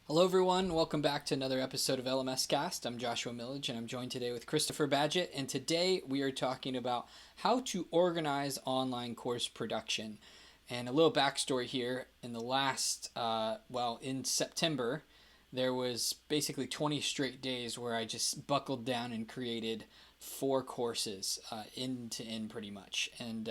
Hello, everyone. Welcome back to another episode of LMScast. I'm Joshua Millage, and I'm joined today with Christopher Badgett. And today we are talking about how to organize online course production. And a little backstory here: in the in September, there was basically 20 straight days where I just buckled down and created 4 courses, end to end, pretty much. And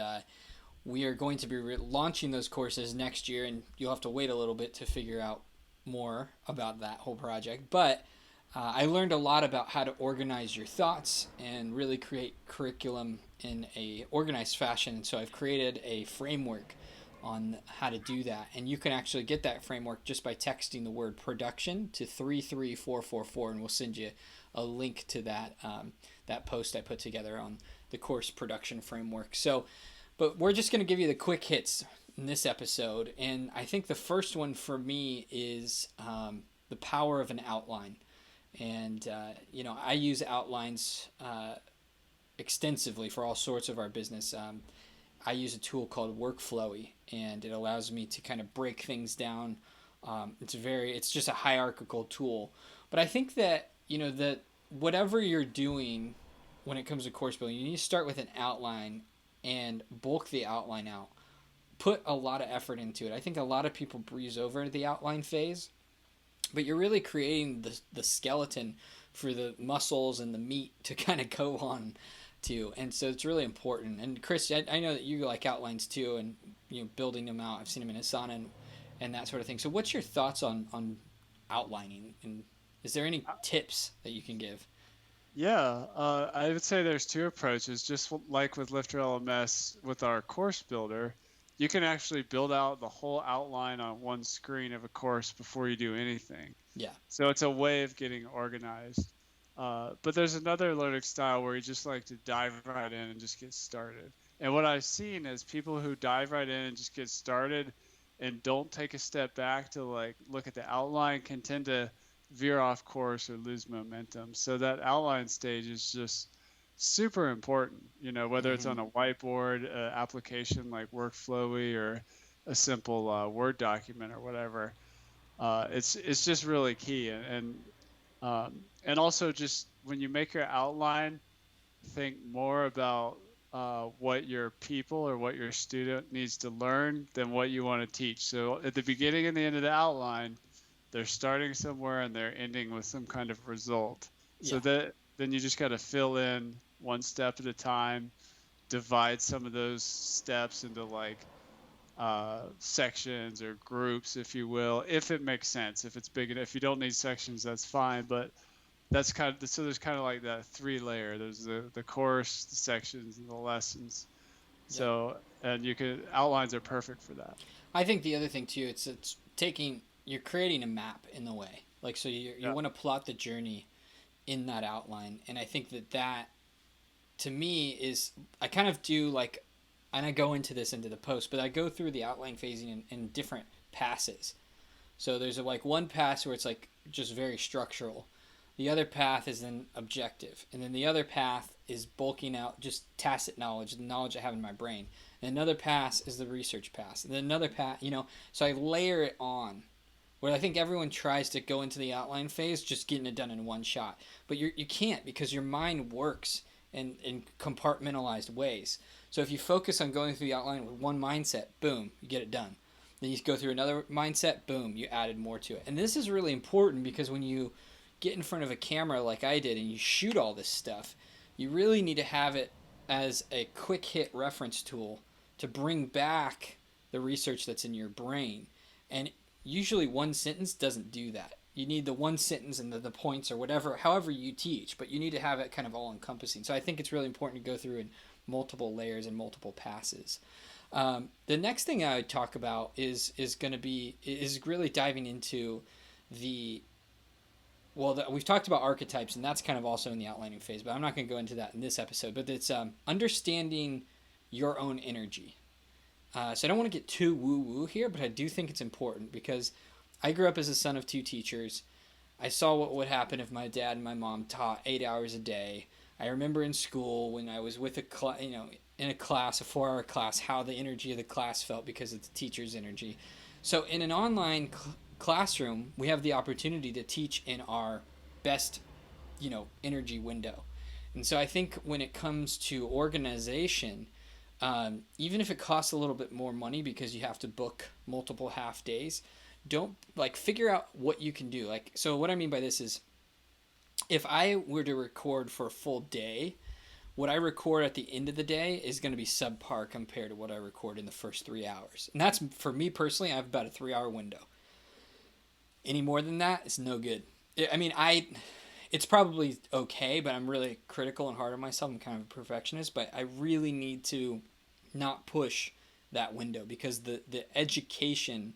we are going to be launching those courses next year, and you'll have to wait a little bit to figure out more about that whole project. But I learned a lot about how to organize your thoughts and really create curriculum in a organized fashion. And so I've created a framework on how to do that. And you can actually get that framework just by texting the word production to 33444, and we'll send you a link to that post I put together on the course production framework. But we're just going to give you the quick hits in this episode. And I think the first one for me is the power of an outline. And, I use outlines extensively for all sorts of our business. I use a tool called WorkFlowy, and it allows me to kind of break things down. It's just a hierarchical tool. But I think that whatever you're doing when it comes to course building, you need to start with an outline and bulk the outline out. Put a lot of effort into it. I think a lot of people breeze over the outline phase, but you're really creating the skeleton for the muscles and the meat to kind of go on to. And so it's really important. And Chris, I know that you like outlines too, and building them out. I've seen them in Asana and that sort of thing. So what's your thoughts on outlining, and is there any tips that you can give? Yeah, I would say there's two approaches. Just like with LifterLMS with our course builder, you can actually build out the whole outline on one screen of a course before you do anything. Yeah. So it's a way of getting organized. But there's another learning style where you just like to dive right in and just get started. And what I've seen is people who dive right in and just get started and don't take a step back to like look at the outline can tend to veer off course or lose momentum. So that outline stage is just super important, whether it's Mm-hmm. on a whiteboard application like WorkFlowy or a simple Word document or whatever. It's just really key. And also just when you make your outline, think more about what your people or what your student needs to learn than what you want to teach. So at the beginning and the end of the outline, they're starting somewhere and they're ending with some kind of result. So Yeah. that then you just got to fill in one step at a time, divide some of those steps into like sections or groups, if you will, if it makes sense. If it's big enough, if you don't need sections, that's fine. But that's kind of so there's kind of like that 3 layer. There's the course, the sections, and the lessons. Yep. So and you can outlines are perfect for that. I think the other thing too, it's taking you're creating a map in the way. Like, so you Yeah. want to plot the journey in that outline, and I think that to me is, I kind of do like, and I go into the post, but I go through the outline phasing in different passes. So there's like one pass where it's like just very structural. The other path is then objective, and then the other path is bulking out just tacit knowledge, the knowledge I have in my brain. And another pass is the research pass, and then another path, so I layer it on. Where I think everyone tries to go into the outline phase just getting it done in one shot, but you can't, because your mind works in compartmentalized ways. So if you focus on going through the outline with one mindset, boom, you get it done. Then you go through another mindset, boom, you added more to it. And this is really important, because when you get in front of a camera like I did and you shoot all this stuff, you really need to have it as a quick hit reference tool to bring back the research that's in your brain. And usually one sentence doesn't do that. You need the one sentence and the points or whatever, however you teach, but you need to have it kind of all encompassing. So I think it's really important to go through in multiple layers and multiple passes. The next thing I would talk about is going to be is really diving into the we've talked about archetypes, and that's kind of also in the outlining phase, but I'm not going to go into that in this episode. But it's understanding your own energy. So I don't want to get too woo woo here, but I do think it's important, because I grew up as a son of two teachers. I saw what would happen if my dad and my mom taught 8 hours a day. I remember in school when I was with in a class, a 4 hour class, how the energy of the class felt because of the teacher's energy. So in an online classroom, we have the opportunity to teach in our best, energy window. And so I think when it comes to organization, even if it costs a little bit more money because you have to book multiple half days, don't figure out what you can do. So what I mean by this is, if I were to record for a full day, what I record at the end of the day is going to be subpar compared to what I record in the first 3 hours. And that's, for me personally, I have about a 3 hour window. Any more than that, it's no good. It's probably okay, but I'm really critical and hard on myself. I'm kind of a perfectionist, but I really need to not push that window, because the education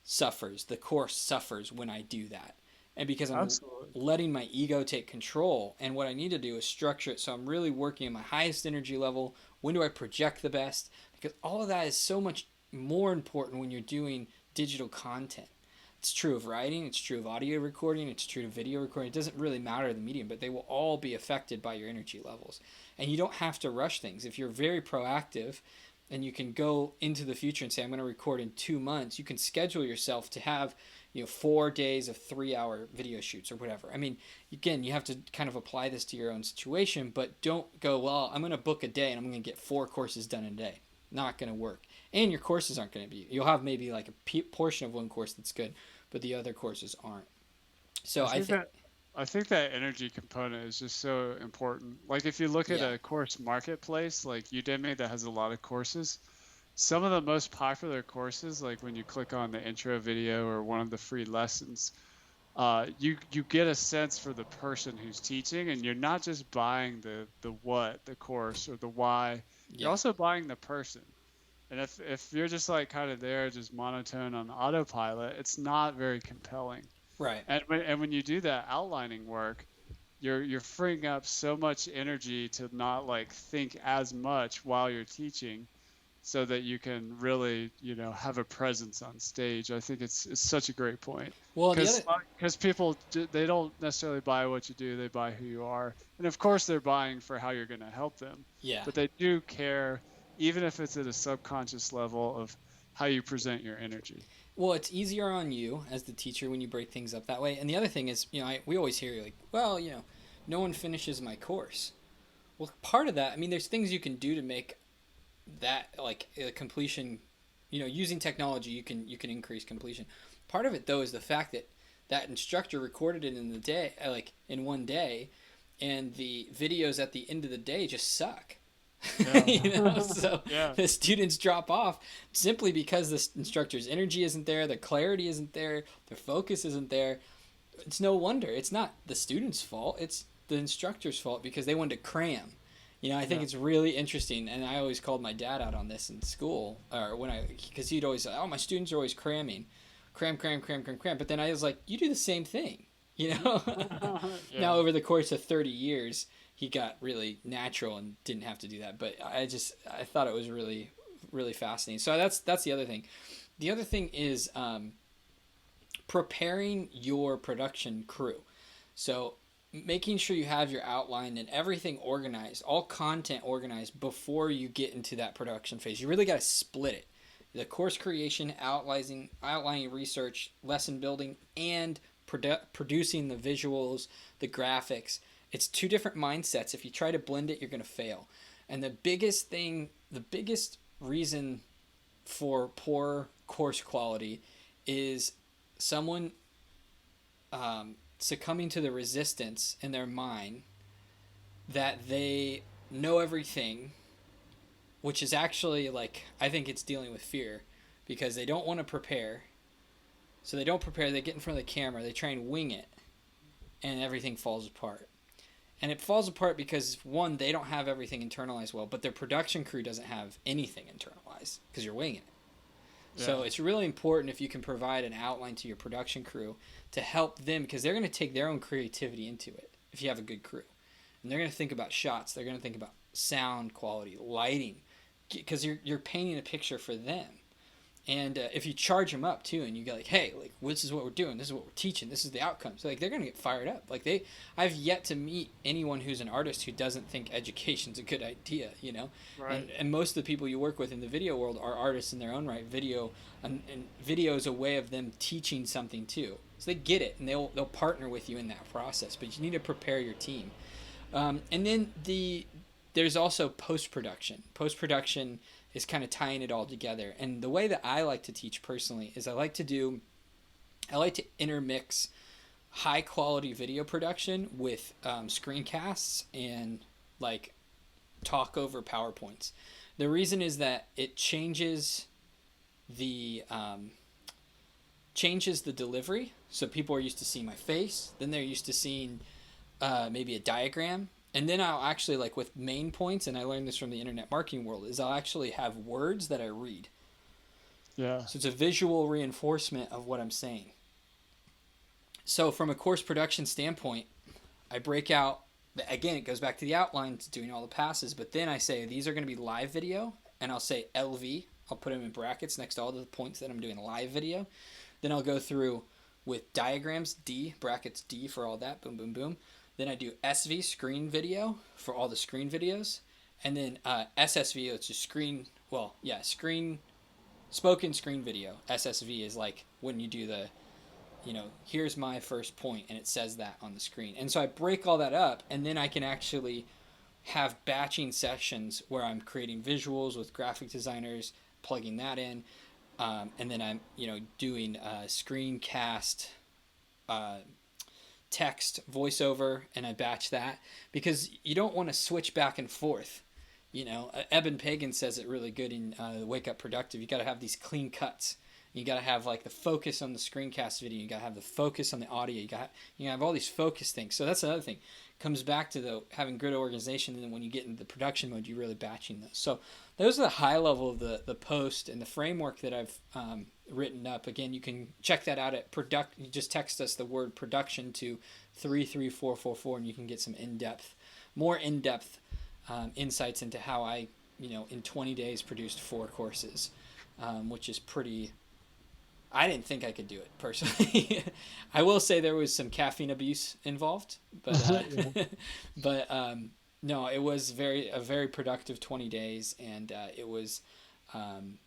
suffers, the course suffers when I do that. And because I'm letting my ego take control, and what I need to do is structure it so I'm really working at my highest energy level. When do I project the best? Because all of that is so much more important when you're doing digital content. It's true of writing, it's true of audio recording, it's true of video recording. It doesn't really matter the medium, but they will all be affected by your energy levels. And you don't have to rush things. If you're very proactive and you can go into the future and say, I'm going to record in 2 months, you can schedule yourself to have 4 days of 3 hour video shoots or whatever. Again, you have to kind of apply this to your own situation, but don't go, well, I'm going to book a day and I'm going to get 4 courses done in a day. Not going to work. And your courses aren't going to be, you'll have maybe like a portion of one course that's good, but the other courses aren't. So I think that energy component is just so important. Like if you look at a course marketplace, like Udemy that has a lot of courses, some of the most popular courses, like when you click on the intro video or one of the free lessons, you get a sense for the person who's teaching, and you're not just buying the what, the course, or the why. You're also buying the person. And if you're just like kind of there, just monotone on autopilot, it's not very compelling. Right. And when you do that outlining work, you're freeing up so much energy to not like think as much while you're teaching, so that you can really, have a presence on stage. I think it's such a great point. Well, because people, they don't necessarily buy what you do, they buy who you are. And of course they're buying for how you're going to help them. Yeah. But they do care, even if it's at a subconscious level, of how you present your energy. Well, it's easier on you as the teacher when you break things up that way. And the other thing is, we always hear like, well, no one finishes my course. Well, part of that, there's things you can do to make that completion, using technology, you can increase completion. Part of it though is the fact that instructor recorded it in the day, in one day, and the videos at the end of the day just suck. So the students drop off simply because the instructor's energy isn't there, the clarity isn't there, their focus isn't there. It's no wonder. It's not the student's fault, it's the instructor's fault, because they wanted to cram. I think it's really interesting, and I always called my dad out on this in school, or because he'd always say, oh, my students are always cramming, cram. But then I was like, you do the same thing, Now over the course of 30 years, he got really natural and didn't have to do that. But I thought it was really, really fascinating. So that's the other thing. The other thing is preparing your production crew. So making sure you have your outline and everything organized, all content organized before you get into that production phase. You really got to split it. The course creation, outlining research, lesson building, and producing the visuals, the graphics. It's 2 different mindsets. If you try to blend it, you're going to fail. And the biggest reason for poor course quality is someone succumbing to the resistance in their mind that they know everything, which is actually I think it's dealing with fear, because they don't want to prepare. So they don't prepare, they get in front of the camera, they try and wing it, and everything falls apart. And it falls apart because, one, they don't have everything internalized well, but their production crew doesn't have anything internalized because you're winging it. Yeah. So it's really important if you can provide an outline to your production crew to help them, because they're going to take their own creativity into it if you have a good crew. And they're going to think about shots. They're going to think about sound quality, lighting, because you're painting a picture for them. And if you charge them up too, and you go like, "Hey, like this is what we're doing, this is what we're teaching, this is the outcomes," like they're gonna get fired up. Like I've yet to meet anyone who's an artist who doesn't think education's a good idea, you know. Right. And most of the people you work with in the video world are artists in their own right. And video is a way of them teaching something too, so they get it and they'll partner with you in that process. But you need to prepare your team. And then there's also post production. Post production is kind of tying it all together. And the way that I like to teach personally is I like to intermix high quality video production with screencasts and like talk over PowerPoints. The reason is that it changes the delivery. So people are used to seeing my face, then they're used to seeing maybe a diagram. And then I'll actually, like with main points, and I learned this from the internet marketing world, is I'll actually have words that I read. Yeah. So it's a visual reinforcement of what I'm saying. So from a course production standpoint, I break out, again, it goes back to the outline, to doing all the passes, but then I say these are going to be live video, and I'll say LV. I'll put them in brackets next to all the points that I'm doing live video. Then I'll go through with diagrams, D, brackets D for all that, boom, boom, boom. Then I do SV, screen video, for all the screen videos. And then SSV, it's just spoken screen video. SSV is like when you do the, here's my first point, and it says that on the screen. And so I break all that up, and then I can actually have batching sessions where I'm creating visuals with graphic designers, plugging that in. And then I'm, doing screencast, text voiceover, and I batch that because you don't want to switch back and forth. Eben Pagan says it really good in Wake Up Productive. You got to have these clean cuts. You got to have like the focus on the screencast video. You got to have the focus on the audio. You have all these focus things. So that's another thing. Comes back to having good organization, and then when you get into the production mode, you're really batching those. So those are the high level of the post and the framework that I've written up. Again, you can check that out at You just text us the word production to 33444, and you can get some more in-depth insights into how I, in 20 days produced 4 courses, which is pretty. I didn't think I could do it personally. I will say there was some caffeine abuse involved, but no, it was a very productive 20 days, and it was, and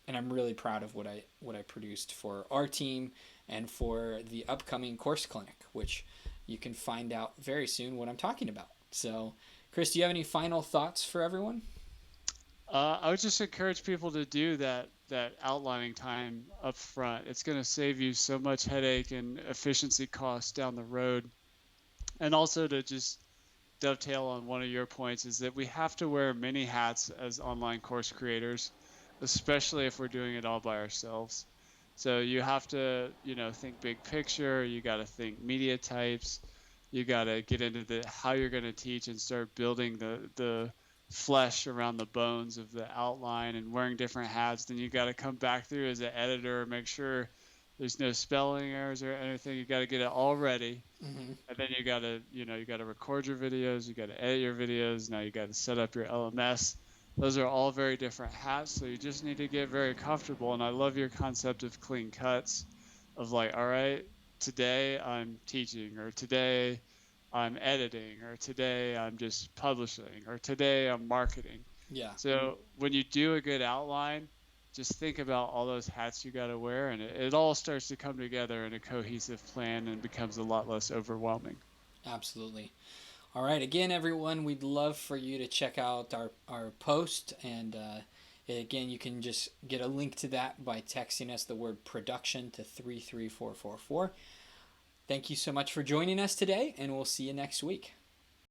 I'm really proud of what I produced for our team and for the upcoming course clinic, which you can find out very soon what I'm talking about. So, Chris, do you have any final thoughts for everyone? I would just encourage people to do that outlining time up front. It's going to save you so much headache and efficiency costs down the road. And also, to just dovetail on one of your points, is that we have to wear many hats as online course creators, especially if we're doing it all by ourselves. So you have to, think big picture. You got to think media types. You got to get into how you're going to teach and start building the flesh around the bones of the outline and wearing different hats. Then you got to come back through as an editor, make sure there's no spelling errors or anything. You got to get it all ready. Mm-hmm. And then you got to record your videos, you got to edit your videos. Now you got to set up your LMS. Those are all very different hats. So you just need to get very comfortable. And I love your concept of clean cuts, of like, all right, today I'm teaching, or today I'm editing, or today I'm just publishing, or today I'm marketing. Yeah. So when you do a good outline, just think about all those hats you got to wear, and it all starts to come together in a cohesive plan and becomes a lot less overwhelming. Absolutely. All right. Again, everyone, we'd love for you to check out our post. And again, you can just get a link to that by texting us the word production to 33444. Thank you so much for joining us today, and we'll see you next week.